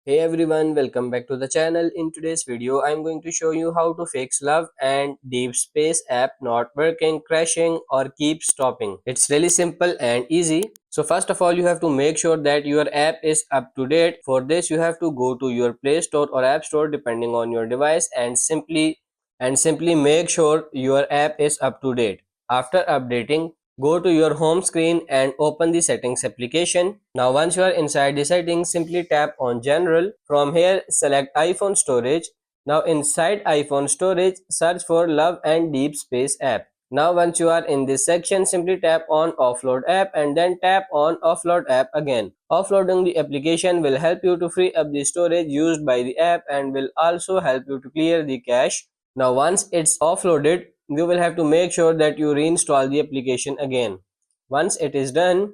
Hey everyone, welcome back to the channel. In today's video, I'm going to show you how to fix Love and Deepspace app not working, crashing or keep stopping. It's really simple and easy. So first of all, you have to make sure that your app is up to date. For this, you have to go to your Play Store or App Store depending on your device and simply make sure your app is up to date. After updating, go to your home screen and open the settings application. Now once you are inside the settings, simply tap on general. From here select iPhone storage. Now inside iPhone storage, search for Love and Deep Space app. Now once you are in this section, simply tap on offload app and then tap on offload app again. Offloading the application will help you to free up the storage used by the app and will also help you to clear the cache. Now once it's offloaded, you will have to make sure that you reinstall the application again. Once it is done,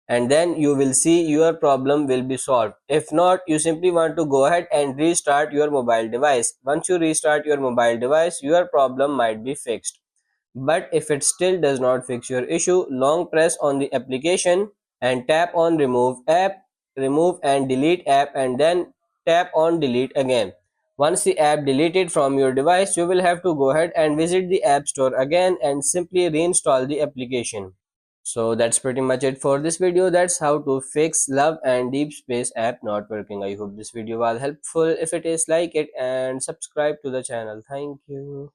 and then you will see your problem will be solved. If not, you simply want to go ahead and restart your mobile device. Once you restart your mobile device, your problem might be fixed. But if it still does not fix your issue, long press on the application and tap on remove and delete app, and then tap on delete again. Once the app deleted from your device, you will have to go ahead and visit the app store again and simply reinstall the application. So that's pretty much it for this video. That's how to fix Love and Deep Space app not working. I hope this video was helpful. If it is, like it and subscribe to the channel. Thank you.